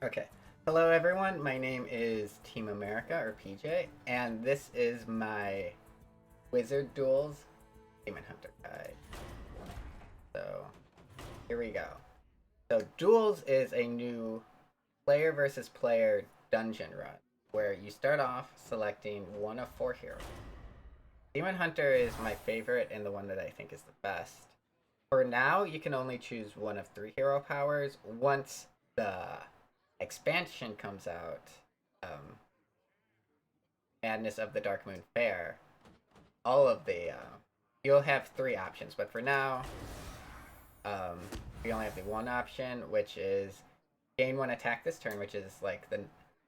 Okay. Hello, everyone. My name is Team America, or PJ, and this is my Wizard Duels DemonHunter guide. So, here we go. So, Duels is a new player versus player dungeon run where you start off selecting one of 4 heroes. DemonHunter is my favorite and the one that I think is the best. For now, you can only choose one of 3 hero powers. Once the expansion comes out, Madness of the Dark Moon Fair, all of the you'll have 3 options, but for now, we only have the one option, which is gain 1 attack this turn, which is like the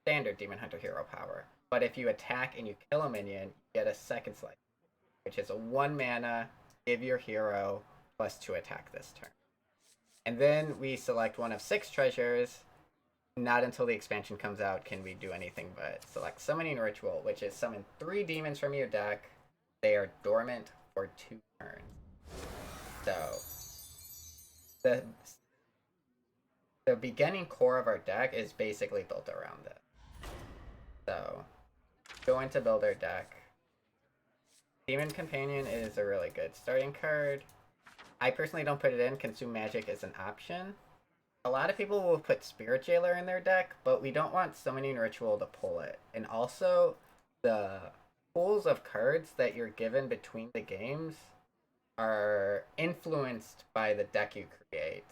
standard DemonHunter hero power. But if you attack and you kill a minion, you get a second slice, which is a 1 mana, give your hero +2 attack this turn. And then we select one of 6 treasures. Not until the expansion comes out can we do anything but select Summoning Ritual, which is summon 3 demons from your deck. They are dormant for 2 turns. So the beginning core of our deck is basically built around this. So go into build our deck. Demon Companion is a really good starting card. I personally don't put it in. Consume Magic is an option. A lot of people will put Spirit Jailer in their deck, but we don't want Summoning Ritual to pull it. And also, the pools of cards that you're given between the games are influenced by the deck you create.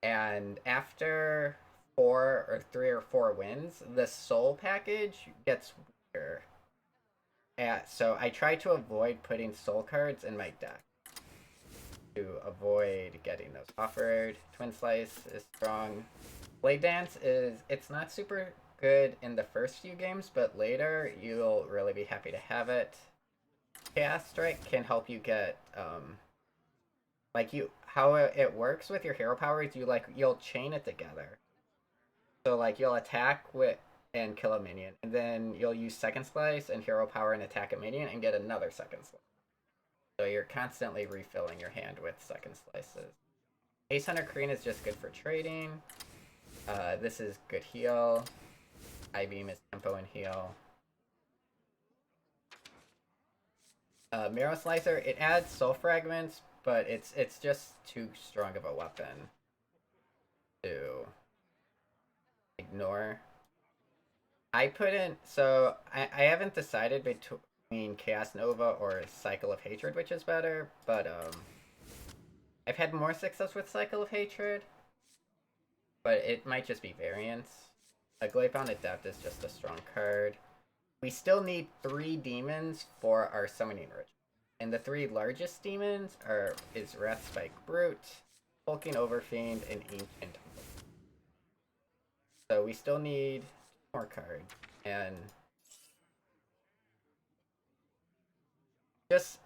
And after 3 or 4 wins, the Soul package gets weaker. So I try to avoid putting Soul cards in my deck to avoid getting those offered. Twin Slice is strong. Blade Dance it's not super good in the first few games, but later you'll really be happy to have it. Chaos Strike can help you get how it works with your hero powers. You'll chain it together. So you'll attack with and kill a minion, and then you'll use Second Slice and hero power and attack a minion and get another Second Slice. So you're constantly refilling your hand with Second Slices. Ace Hunter Kreen is just good for trading. This is good heal. I-Beam is tempo and heal. Marrow Slicer, it adds soul fragments, but it's just too strong of a weapon to ignore. I haven't decided between Chaos Nova or Cycle of Hatred, which is better, but I've had more success with Cycle of Hatred, but it might just be variance. A Glaybound Adept is just a strong card. We still need 3 demons for our Summoning Ritual, and the 3 largest demons is Wrathspike Brute, Hulking Overfiend, and Ancient. So we still need more cards, and just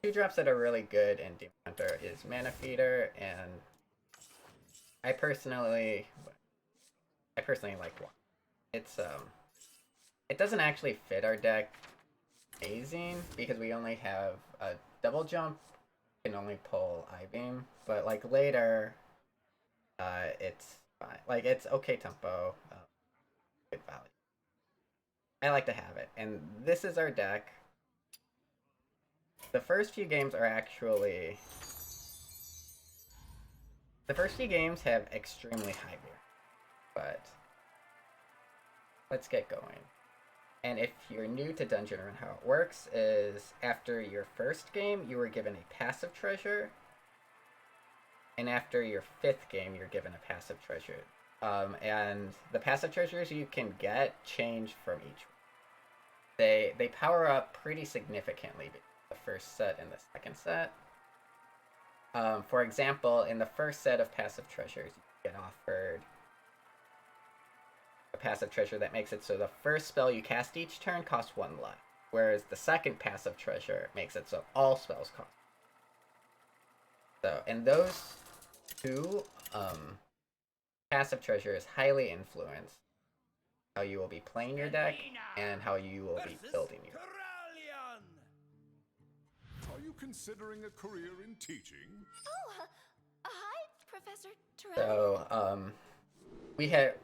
2 drops that are really good in DemonHunter is Mana Feeder, and I personally like one. It doesn't actually fit our deck amazing because we only have a double jump, can only pull I-Beam, but later, it's fine. It's okay tempo, good value. I like to have it, and this is our deck. The first few games have extremely high view, but let's get going. And if you're new to Dungeon Run, how it works is after your first game, you were given a passive treasure, and after your 5th game, you're given a passive treasure. And the passive treasures you can get change from each one. They power up pretty significantly between the first set and the second set. For example, in the first set of passive treasures, you get offered a passive treasure that makes it so the first spell you cast each turn costs 1 less, whereas the second passive treasure makes it so all spells cost. So, and those 2 passive treasures highly influence how you will be playing your deck and how you will be building your deck. Are you considering a career in teaching? Oh, hi, Professor Torelli. So, we have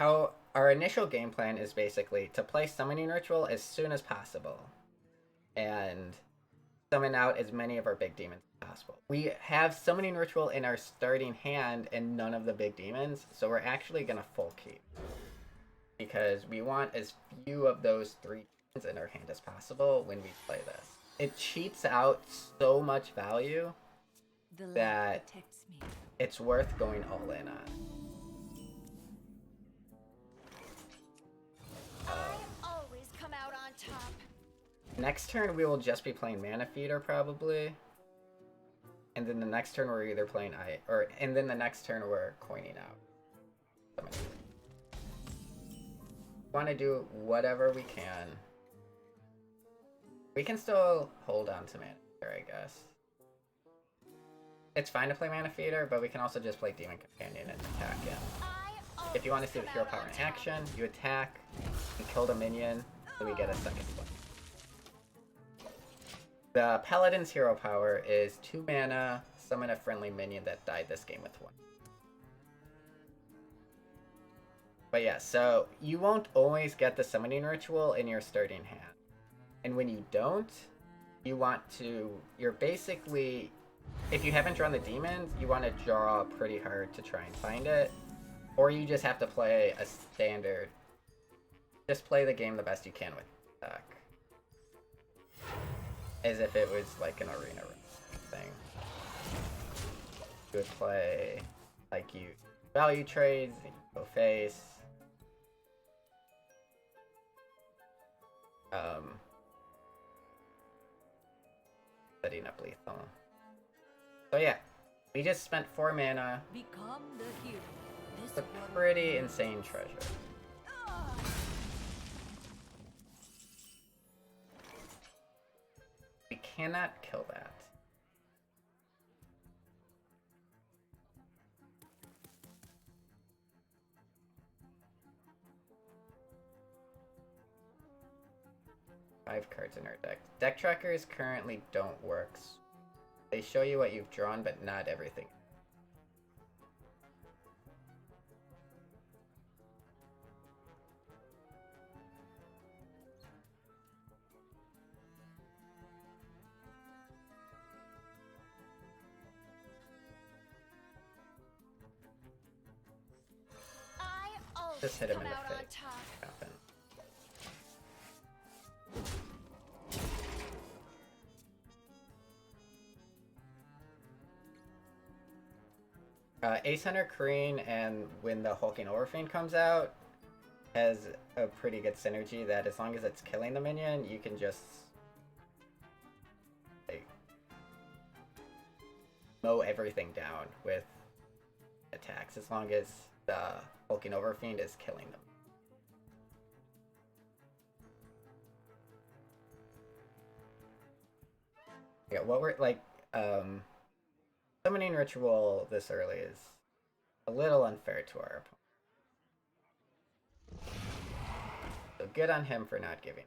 how our initial game plan is basically to play Summoning Ritual as soon as possible and summon out as many of our big demons as possible. We have Summoning Ritual in our starting hand and none of the big demons, so we're actually going to full keep. Because we want as few of those 3 demons in our hand as possible when we play this. It cheats out so much value that it's worth going all in on. Always come out on top. Next turn we will just be playing Mana Feeder probably. And then the next turn we're either playing and then the next turn we're coining out. Want to do whatever we can. We can still hold on to Mana Feeder, I guess. It's fine to play Mana Feeder, but we can also just play Demon Companion and attack him. If you want to see the hero power in action, you attack, you kill the minion, so we get a second one. The Paladin's hero power is 2 mana, summon a friendly minion that died this game with 1. But yeah, so you won't always get the Summoning Ritual in your starting hand. And when you don't, you're basically, if you haven't drawn the demons, you want to draw pretty hard to try and find it. Or you just have to play a standard. Just play the game the best you can with attack. As if it was like an arena thing. You would play, like, you value trades, and you go face. Setting up lethal. So yeah, we just spent 4 mana. Become the hero. It's a pretty insane treasure. We cannot kill that. Five cards in our deck. Deck trackers currently don't work. They show you what you've drawn, but not everything. Just hit him in the face. Happen. Ace Hunter Kreen, and when the Hulking Overfiend comes out, has a pretty good synergy that as long as it's killing the minion, you can just like, mow everything down with attacks as long as the Hulking Overfiend is killing them. Yeah, what we're like, Summoning Ritual this early is a little unfair to our opponent. So good on him for not giving.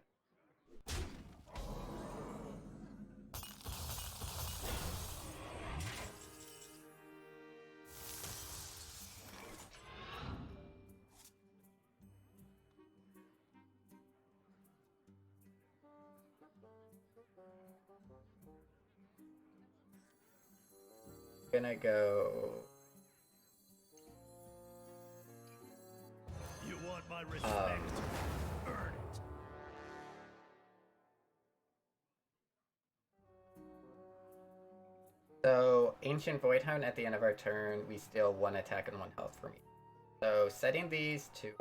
Gonna go. You want my respect? Earn it. So Ancient Voidhound at the end of our turn, we steal 1 attack and 1 health from each. So setting these to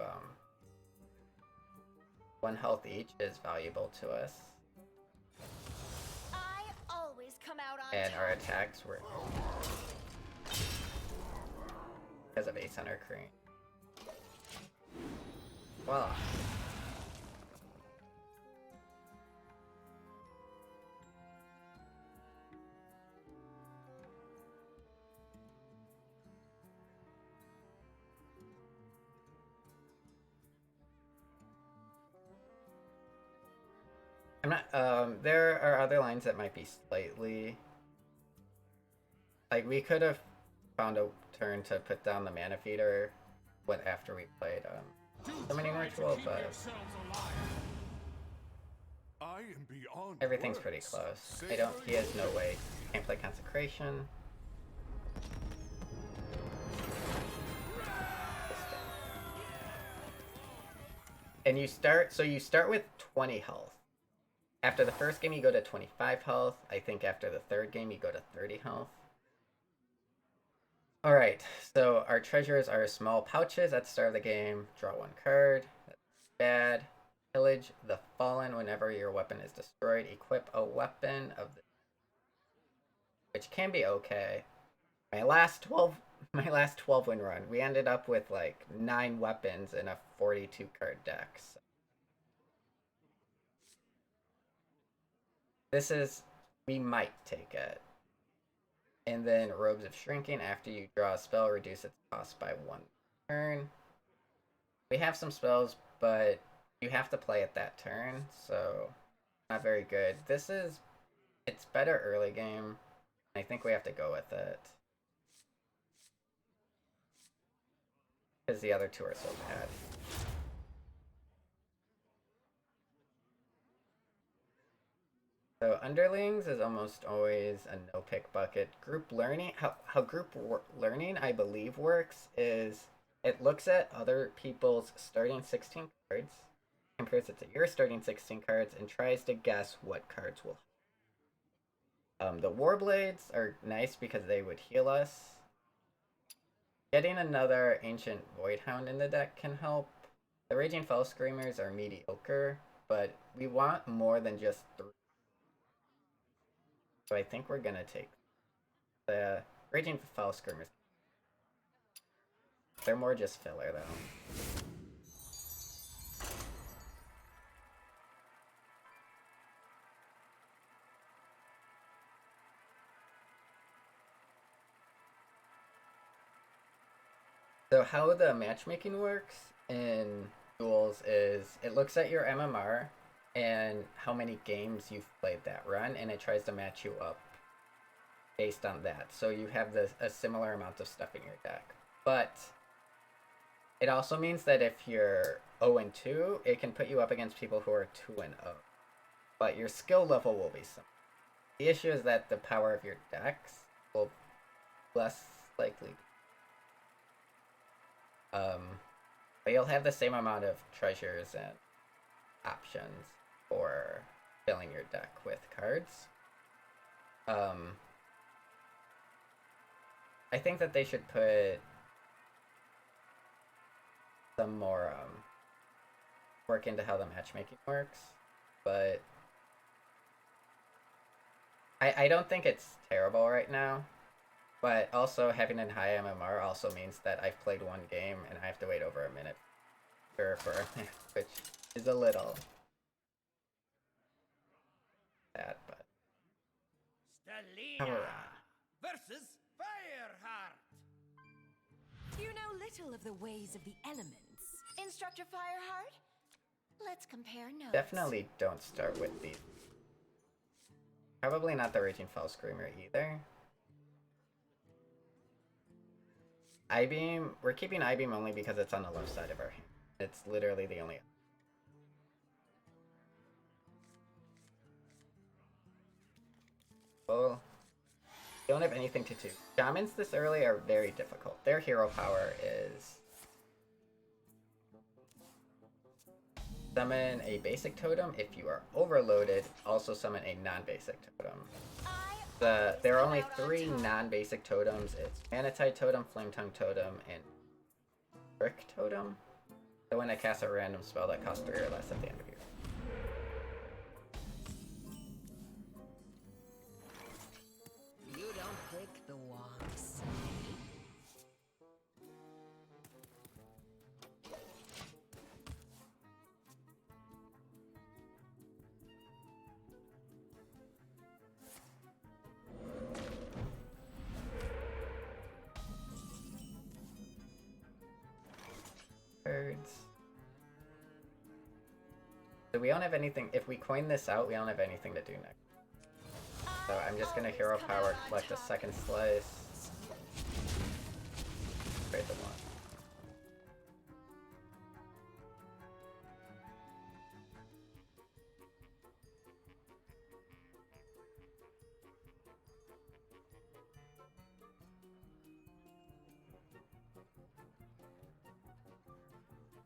1 health each is valuable to us. I always come out on And top. our attacks were because of Ace Hunter Kreen. Voila. I'm not, there are other lines that might be slightly, like, we could have found a turn to put down the Mana Feeder after we played, Summoning Ritual, but I am beyond everything's words. pretty close. Say He has no way. Can't play Consecration. And you start with 20 health. After the first game you go to 25 health. I think after the third game you go to 30 health. Alright, so our treasures are small pouches at the start of the game. Draw one card. That's bad. Pillage the Fallen whenever your weapon is destroyed. Equip a weapon of the... which can be okay. My last 12 win run, we ended up with like 9 weapons in a 42 card deck. So. This is, we might take it. And then Robes of Shrinking, after you draw a spell, reduce its cost by 1 turn. We have some spells, but you have to play it that turn, so not very good. It's better early game. I think we have to go with it. Because the other two are so bad. So Underlings is almost always a no-pick bucket. Group Learning, how Learning I believe works is it looks at other people's starting 16 cards, compares it to your starting 16 cards, and tries to guess what cards will. The Warblades are nice because they would heal us. Getting another Ancient Voidhound in the deck can help. The Raging Fell Screamers are mediocre, but we want more than just 3. So I think we're gonna take the Raging Fell Screamers. They're more just filler though. So how the matchmaking works in Duels is it looks at your MMR and how many games you've played that run, and it tries to match you up based on that. So you have a similar amount of stuff in your deck. But it also means that if you're 0-2, it can put you up against people who are 2-0. But your skill level will be similar. The issue is that the power of your decks will less likely be. But you'll have the same amount of treasures and options for filling your deck with cards. I think that they should put some more work into how the matchmaking works, but I don't think it's terrible right now. But also having a high MMR also means that I've played one game and I have to wait over a minute for which is a little sad, but Stalina versus Fireheart. You know little of the ways of the elements. Instructor Fireheart, let's compare notes. definitely don't start with these. Probably not the Raging Fell Screamer either. I-Beam, we're keeping I-Beam only because it's on the left side of our hand. It's literally the only... Well, don't have anything to do. Shamans this early are very difficult. Their hero power is... Summon a basic totem. If you are overloaded, also summon a non-basic totem. There are only 3 non-basic totems. It's Manatite Totem, Flame Tongue Totem, and Brick Totem. So when I cast a random spell that costs 3 or less at the end of your You don't pick the wands. cards. So we don't have anything. If we coin this out, we don't have anything to do next. So I'm just gonna hero power, collect a second slice. Trade the one.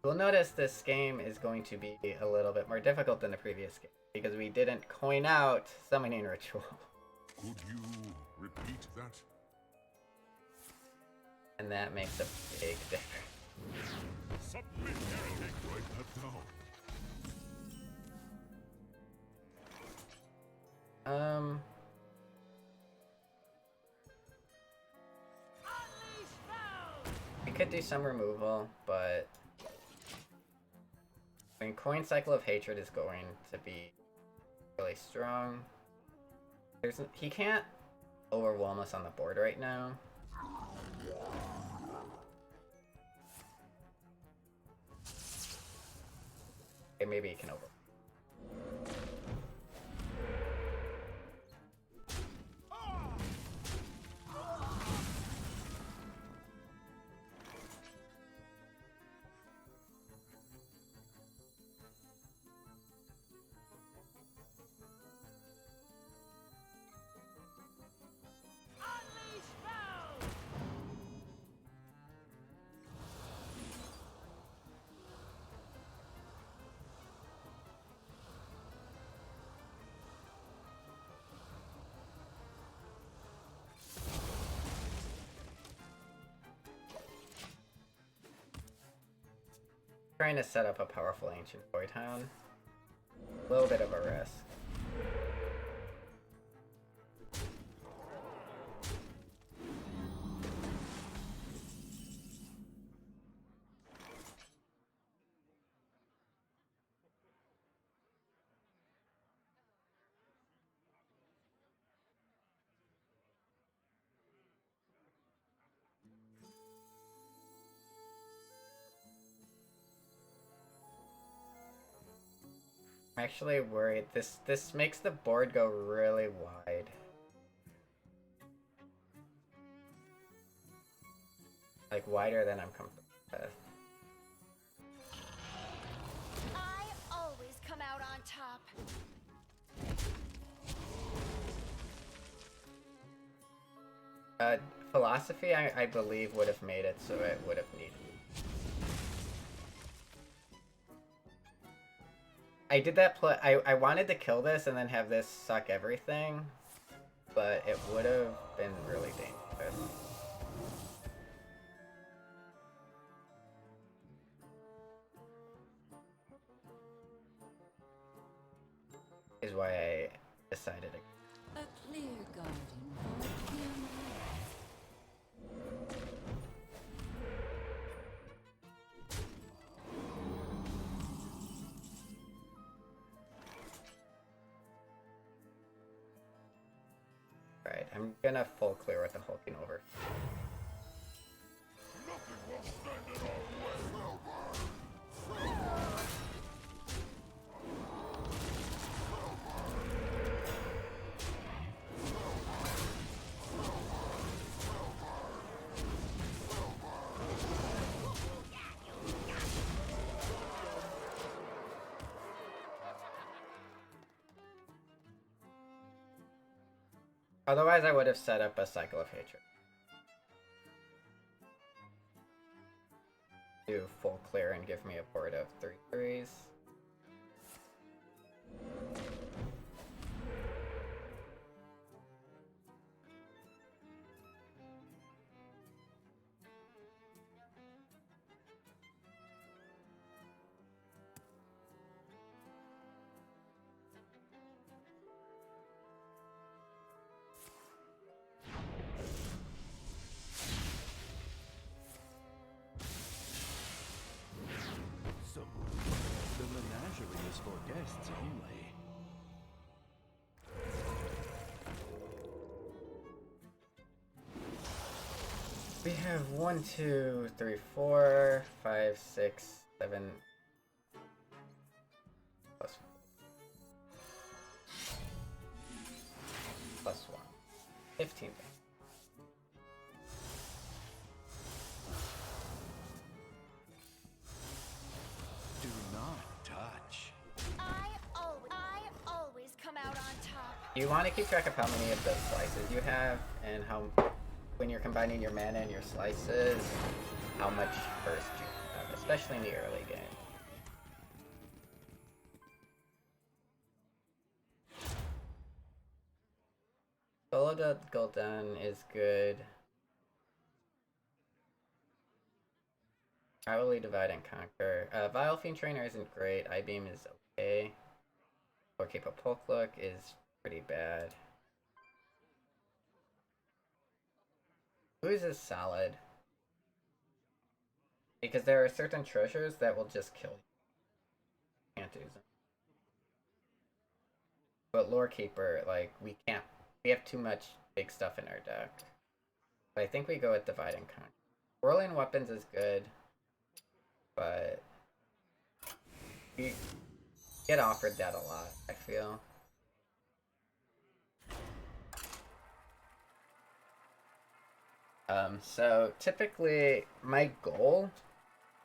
We'll notice this game is going to be a little bit more difficult than the previous game because we didn't coin out summoning ritual. Could you repeat that? And that makes a big difference. Submit. Write that down. We could do some removal, but I mean, coin cycle of hatred is going to be really strong. He can't overwhelm us on the board right now. Okay, maybe he can over. Trying to set up a powerful ancient void hound. A little bit of a risk. I'm actually worried. This makes the board go really wide. Like wider than I'm comfortable with. I always come out on top. Philosophy, I believe, would have made it so it would have needed. I did that play. I wanted to kill this and then have this suck everything, but it would have been really dangerous. Is why I decided to. A clear garden for him. Alright, I'm gonna full clear with the hulking over. Otherwise, I would have set up a cycle of hatred. Do full clear and give me a board of 3/3s. The menagerie is for guests only. We have 1, 2, 3, 4, 5, 6, 7. Plus 1. 15. Do not touch. I always come out on top. You want to keep track of how many of those slices you have, and how, when you're combining your mana and your slices, how much burst you have. especially in the early game. Solo Gul'dan is good. Probably Divide and Conquer. Vile Fiend Trainer isn't great. I-Beam is okay. Or Cape of Polklook is pretty bad. Ooze is solid. Because there are certain treasures that will just kill you. Can't use them. But Lore Keeper, like, we can't. We have too much big stuff in our deck. But I think we go with Divide and Conquer. Whirling Weapons is good. But we get offered that a lot, I feel. So typically my goal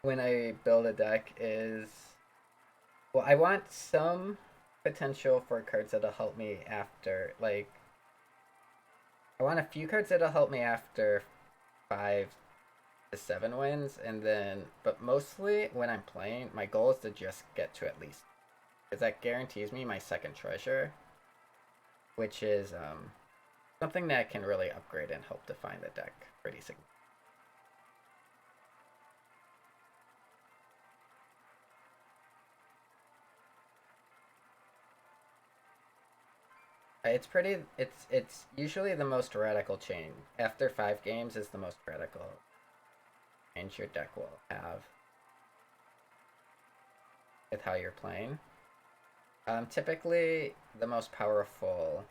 when I build a deck is, well, I want some potential for cards that'll help me after, like, I want a few cards that'll help me after 5 to 7 wins, and then, but mostly when I'm playing, my goal is to just get to at least, because that guarantees me my second treasure, which is something that can really upgrade and help define the deck pretty significantly. It's usually the most radical change. After 5 games is the most radical change your deck will have with how you're playing. Typically, the most powerful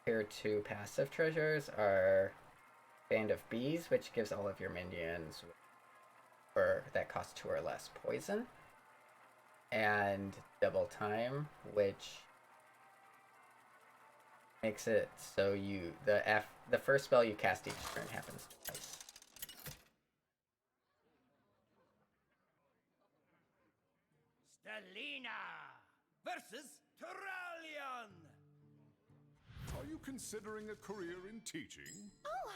tier 2 passive treasures are Band of Bees, which gives all of your minions that cost 2 or less poison, and Double Time, which makes it so the first spell you cast each turn happens twice. Stelina versus Turalion. Are you considering a career in teaching? Oh,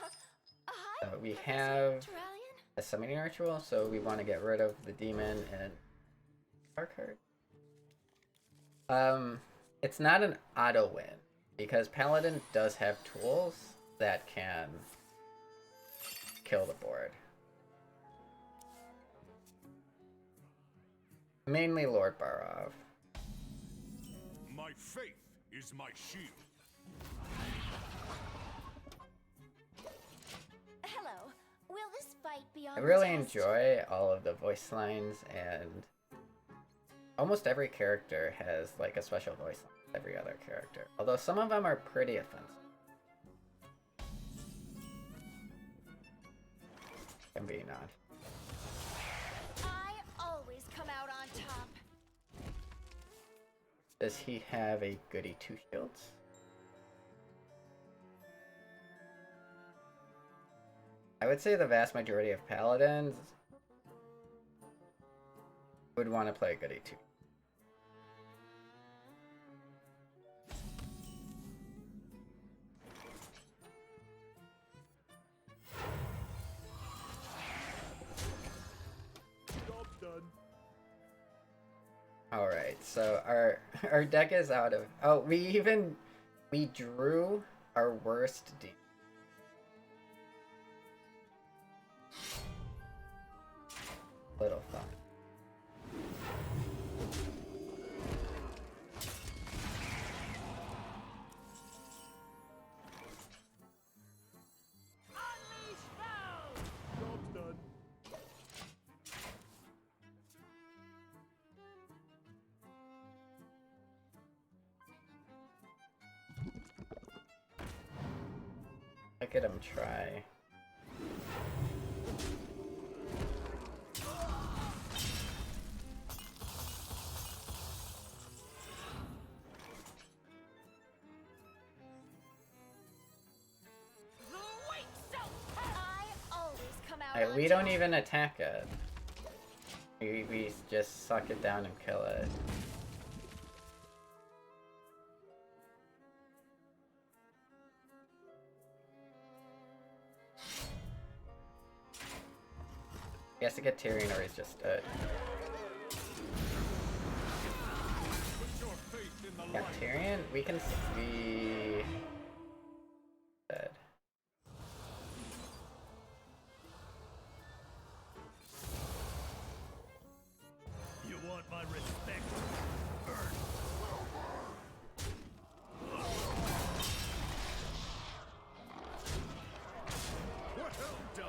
hi. We Professor have Turalion. a summoning ritual, so we want to get rid of the demon and our card. It's not an auto win because Paladin does have tools that can kill the board. Mainly Lord Barov. My faith is my shield. Hello. Will this fight be on I really the test? enjoy all of the voice lines, and almost every character has like a special voice line. Every other character, although some of them are pretty offensive. Can be not. I always come out on top. Does he have a goody 2 shields? I would say the vast majority of paladins would want to play goody 2. Alright, so our deck is out of... Oh, we drew our worst D. Little fun. Look at him try. I always come out Alright, on we top. don't even attack it. We just suck it down and kill it. Guess to get Tyrion or he's just dead. Yeah, Tyrion, we can see... dead. You want my respect? Burn. Well done.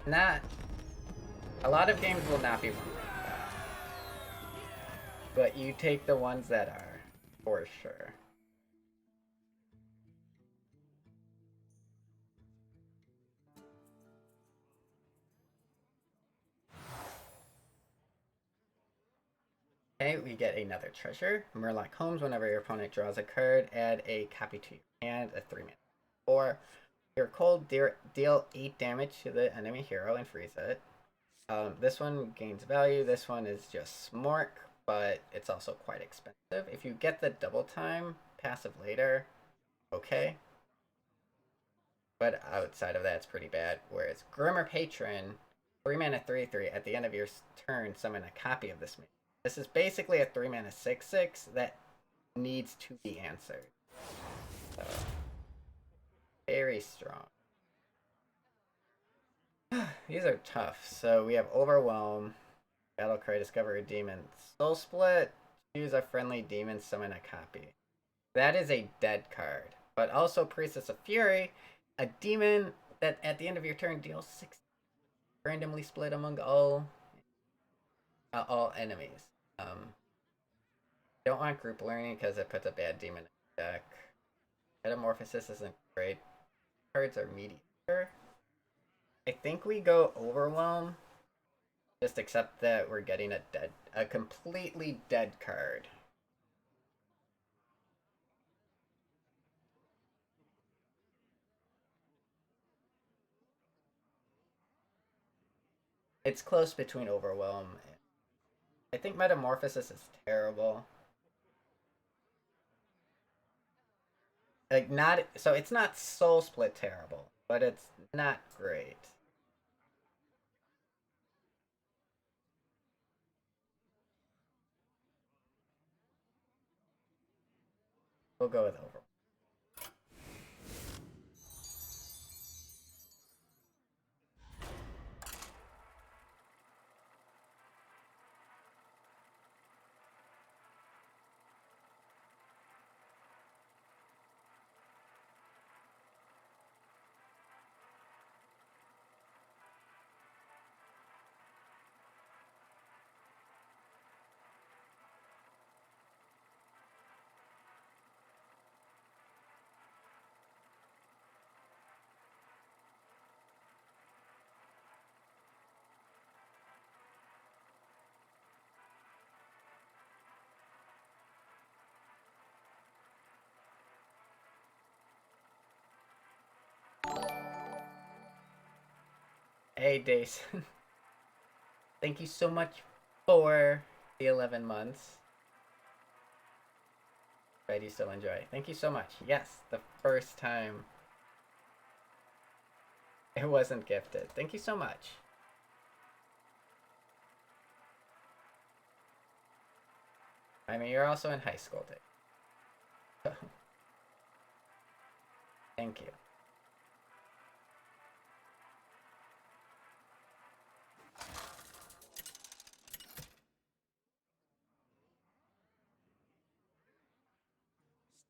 Not... a lot of games will not be one like that. But you take the ones that are, for sure. Okay, we get another treasure. Murloc Holmes, whenever your opponent draws a card, add a copy to your hand, a 3-mana. Or your cold deal 8 damage to the enemy hero and freeze it. This one gains value. This one is just smork, but it's also quite expensive. If you get the double time passive later, okay. But outside of that, it's pretty bad. Whereas Grimmer Patron, 3-mana 3/3, at the end of your turn, summon a copy of this minion. This is basically a 3-mana 6/6 that needs to be answered. So, very strong. These are tough. So we have Overwhelm, Battlecry, Discover a Demon, Soul Split, choose a friendly demon, summon a copy. That is a dead card. But also Priestess of Fury, a demon that at the end of your turn deals 6 randomly split among all enemies. Don't want group learning because it puts a bad demon in the deck. Metamorphosis isn't great. Cards are mediocre. I think we go Overwhelm. Just accept that we're getting a completely dead card. It's close between Overwhelm and... I think Metamorphosis is terrible. Like, not... So it's not Soul Split terrible, but it's not great. We'll go with Overwhelm. Hey, Dason. Thank you so much for the 11 months. Glad you still enjoy. Thank you so much. Yes, the first time it wasn't gifted. Thank you so much. I mean, you're also in high school, Dave. Thank you.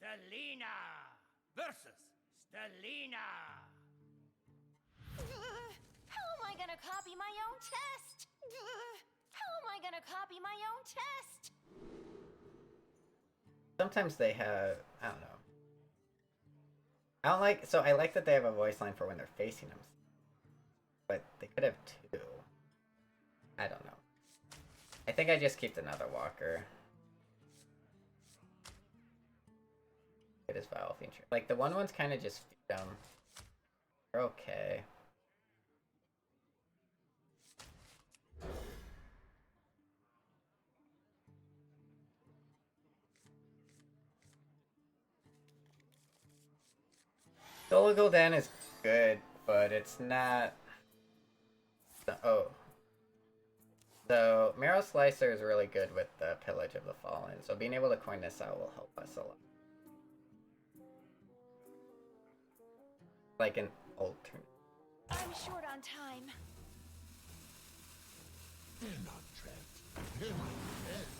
Stelina versus Stelina. How am I gonna copy my own test? How am I gonna copy my own test? Sometimes they have, I don't know. I like that they have a voice line for when they're facing them. But they could have 2. I don't know. I think I just keep another walker. It is vile feature. Like, the ones kind of just feed them. They're okay. Solo Gul'dan is good, but it's not. Oh. So Marrow Slicer is really good with the Pillage of the Fallen, so being able to coin this out will help us a lot. Like an old turn. I'm short on time. They're not trapped. They're my friends.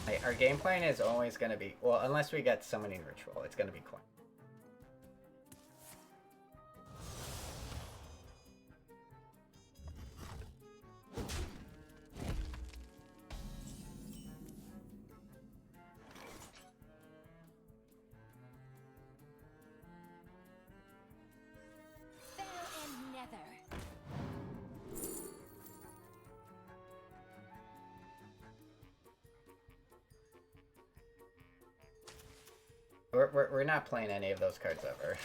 Like, our game plan is always going to be, well, unless we get Summoning Ritual, it's going to be coin. Fell and nether. We're not playing any of those cards ever.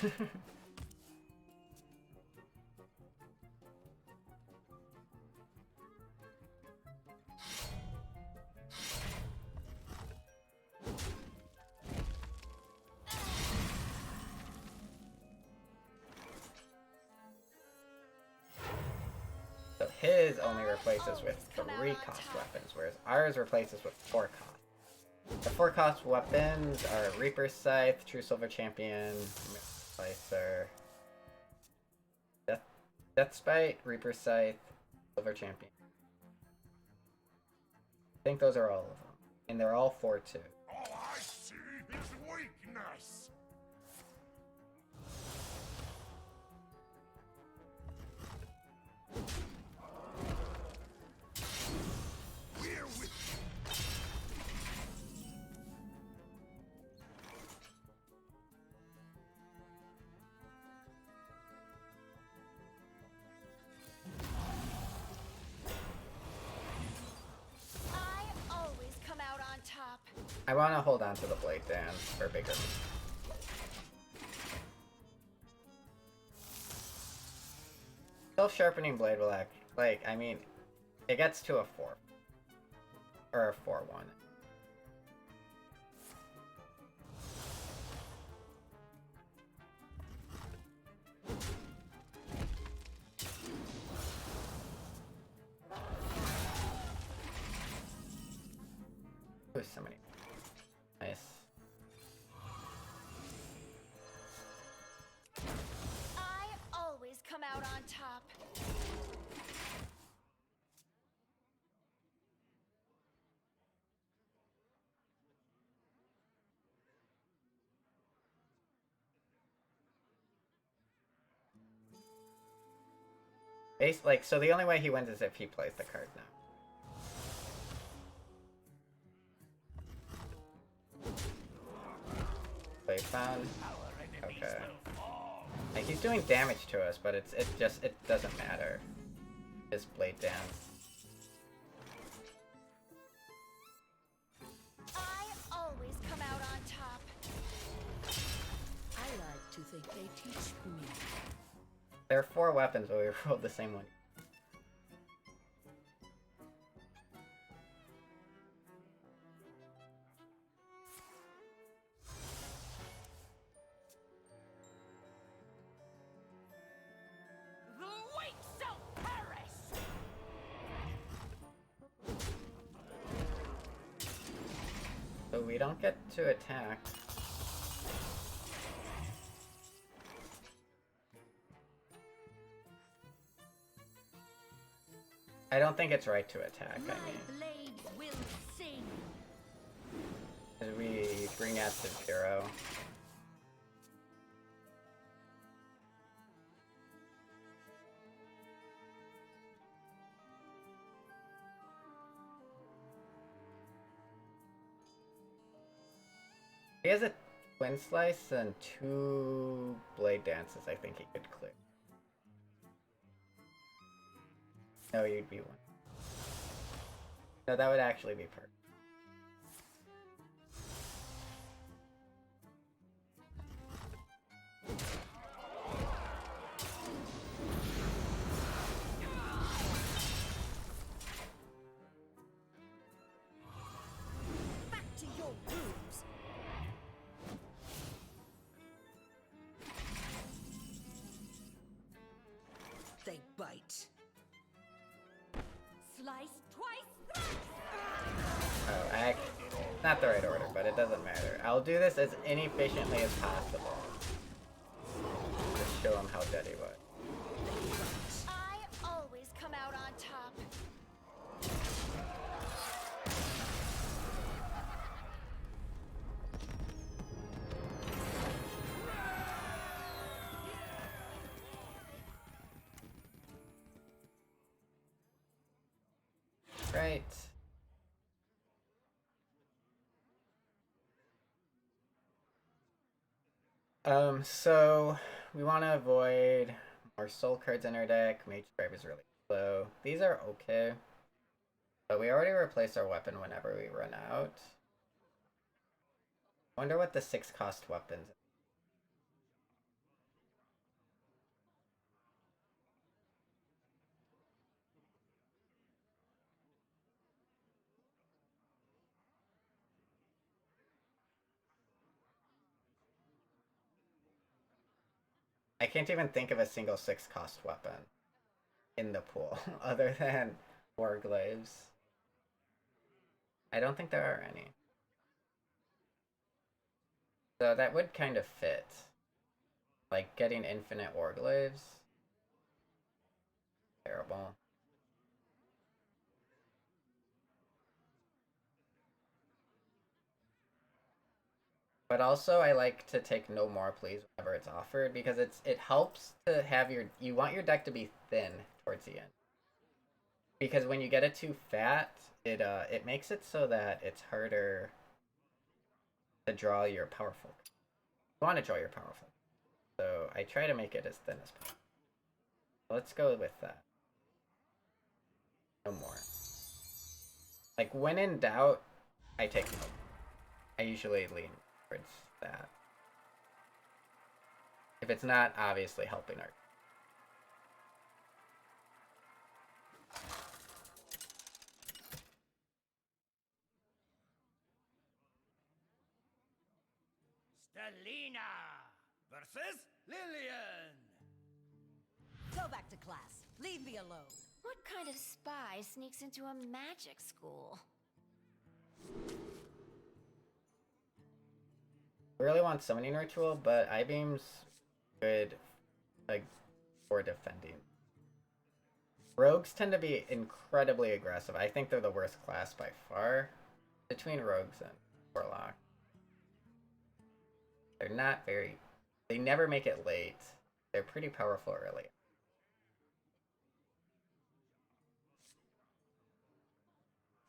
So his only replaces with 3-cost weapons, whereas ours replaces with 4-cost. The 4-cost weapons are Reaper's Scythe, True Silver Champion, Slicer, Death Spite, Reaper's Scythe, Silver Champion. I think those are all of them. And they're all 4-2. All I see is weakness. We're with I always come out on top. I want to hold on to the Blade Dance for bigger. Self-sharpening blade will act like, I mean, it gets to a 4. Or a 4-1. Ooh, somebody. Nice. I always come out on top. Like, so the only way he wins is if he plays the card now. Play found. Okay. Like, he's doing damage to us, but it doesn't matter. Just Blade Dance. I always come out on top. I like to think they teach me. There are 4 weapons, but we rolled the same one. The weak shall perish. So we don't get to attack. I don't think it's right to attack, I mean. My blade will sing. 'Cause we bring out to 0. He has a Twin Slice and 2 Blade Dances I think he could clear. No, you'd be 1. No, that would actually be perfect. bite. Slice twice. Oh, not the right order, but it doesn't matter. I'll do this as inefficiently as possible. Just show him how dead he was. I always come out on top. Right. So we want to avoid more soul cards in our deck. Mage Drive is really slow. These are okay. But we already replace our weapon whenever we run out. I wonder what the 6-cost weapons. I can't even think of a single 6-cost weapon in the pool other than Warglaives. I don't think there are any. So that would kind of fit. Like getting infinite Warglaives. Terrible. But also I like to take no more please whenever it's offered because it helps to have you want your deck to be thin towards the end. Because when you get it too fat, it makes it so that it's harder to draw your powerful. You want to draw your powerful. So I try to make it as thin as possible. Let's go with that. No more. Like when in doubt, I take no. I usually lean towards that. If it's not obviously helping our. Stelina versus Lillian. Go back to class. Leave me alone. What kind of spy sneaks into a magic school? I really want summoning ritual, but I-beam's good like for defending. Rogues tend to be incredibly aggressive. I think they're the worst class by far between rogues and warlock. They're not very. They never make it late. They're pretty powerful early.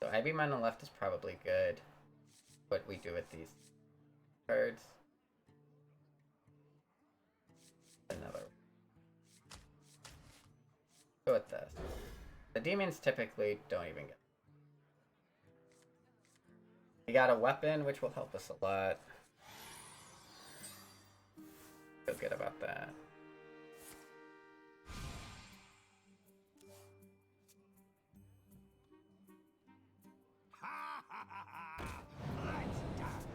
So I-beam on the left is probably good. What we do with these cards. Another. Go with this. The demons typically don't even get. We got a weapon, which will help us a lot. Feel good about that. Ha ha ha ha! Let's dance.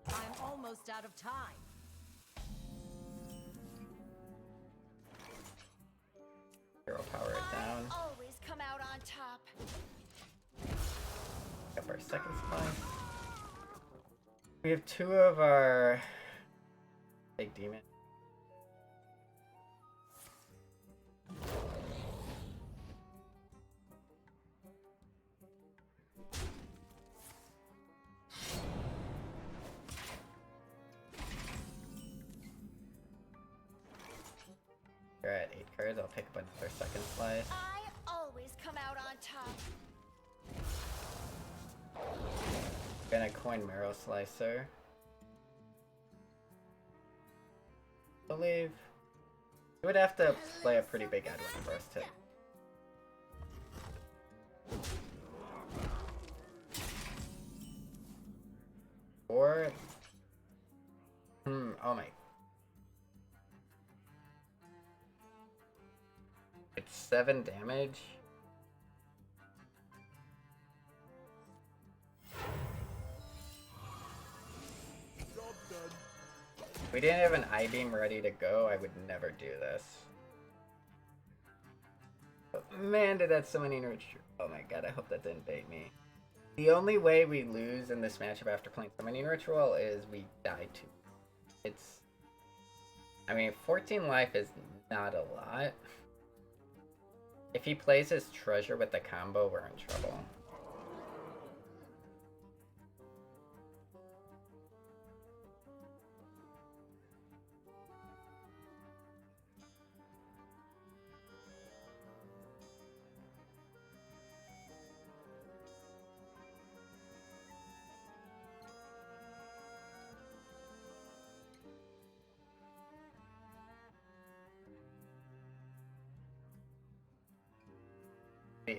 I'm almost out of time. Hero power it down. Always come out on top. Up our second spine. We have two of our big demon. We're at 8 cards. I'll pick up another second slice. I always come out on top. Gonna coin Marrow Slicer. I believe you would have to play a pretty big Edwin for us to. Or oh my. It's 7 damage. Job done. If we didn't have an I-beam ready to go, I would never do this. But man, did that summoning ritual. Oh my god, I hope that didn't bait me. The only way we lose in this matchup after playing summoning ritual is we die too. It's... I mean, 14 life is not a lot. If he plays his treasure with the combo, we're in trouble.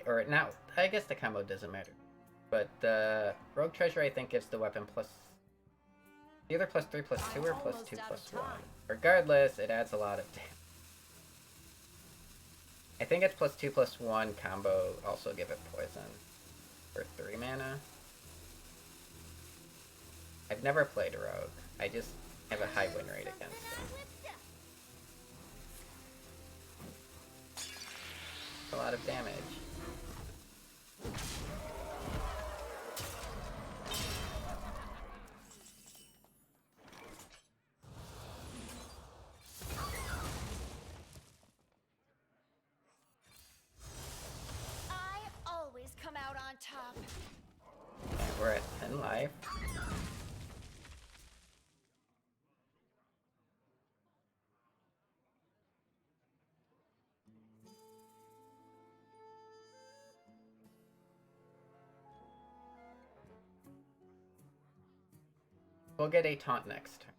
Or now, I guess the combo doesn't matter. But Rogue Treasure, I think, gives the weapon plus either +3/+2 or +2/+1. Regardless, it adds a lot of damage. I think it's +2/+1 combo also give it poison for 3 mana. I've never played Rogue. I just have a high win rate against it. A lot of damage. I always come out on top. And we're at 10 life. We'll get a taunt next turn.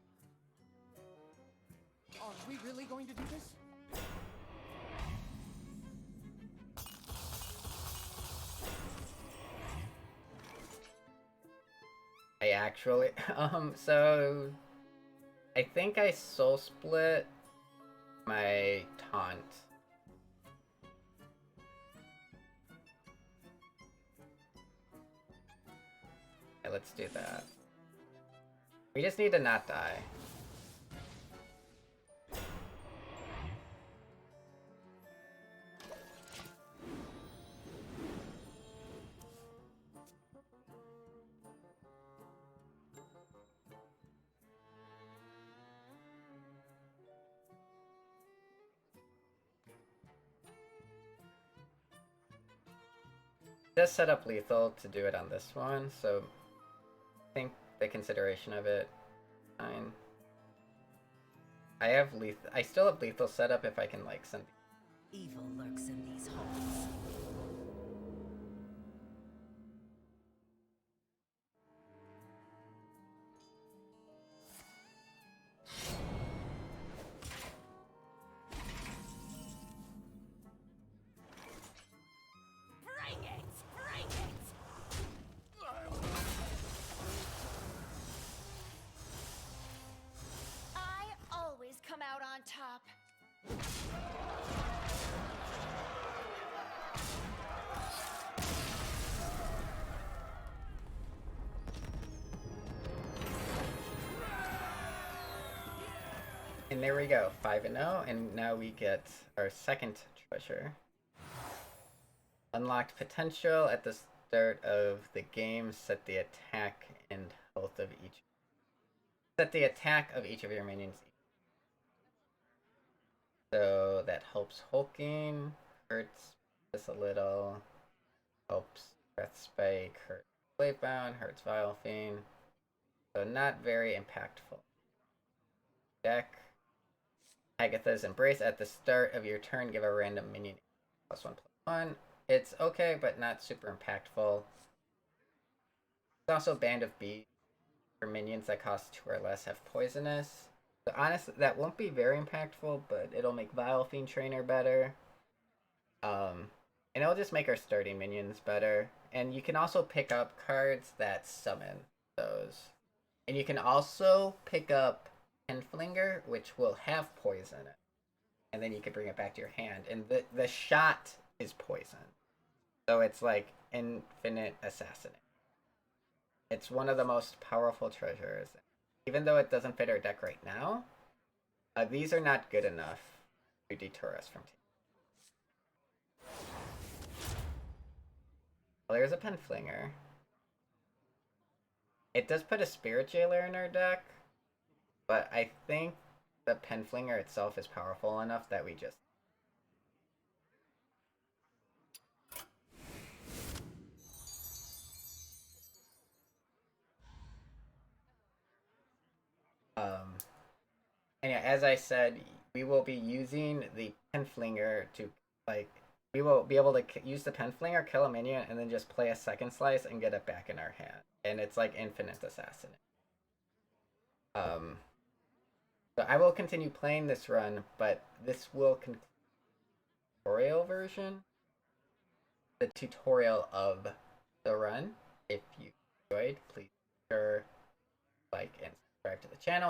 Are we really going to do this? I actually, so I think I soul split my taunt. Okay, let's do that. We just need to not die. Just set up lethal to do it on this one, so I think the consideration of it, fine. I still have lethal set up if I can like send. Evil lurks in these halls. Bring it! Bring it! I always come out on top. And there we go, 5-0, and now we get our second treasure. Unlocked potential at the start of the game. Set the attack and health of each. Set the attack of each of your minions. So that helps hulking, hurts this a little, helps breath spike, hurts Bladebound, hurts Vile Fiend. So not very impactful. Deck. Agatha's Embrace at the start of your turn. Give a random minion +1/+1. It's okay, but not super impactful. There's also Band of Bees for minions that cost 2 or less have poisonous. So honestly, that won't be very impactful, but it'll make Vile Fiend Trainer better. And it'll just make our starting minions better. And you can also pick up cards that summon those. And you can also pick up Enflinger, which will have poison. And then you can bring it back to your hand. And the shot is poison. So it's like infinite assassinate. It's one of the most powerful treasures. even though it doesn't fit our deck right now, these are not good enough to deter us from taking. Well, there's a Penflinger. It does put a Spirit Jailer in our deck, but I think the Penflinger itself is powerful enough that we just... And yeah, as I said, we will be using the Penflinger to, like, we will be able to use the Penflinger, kill a minion, and then just play a second slice and get it back in our hand. And it's like infinite assassin. So I will continue playing this run, but this will continue the tutorial version. The tutorial of the run. If you enjoyed, please be sure to like and subscribe to the channel.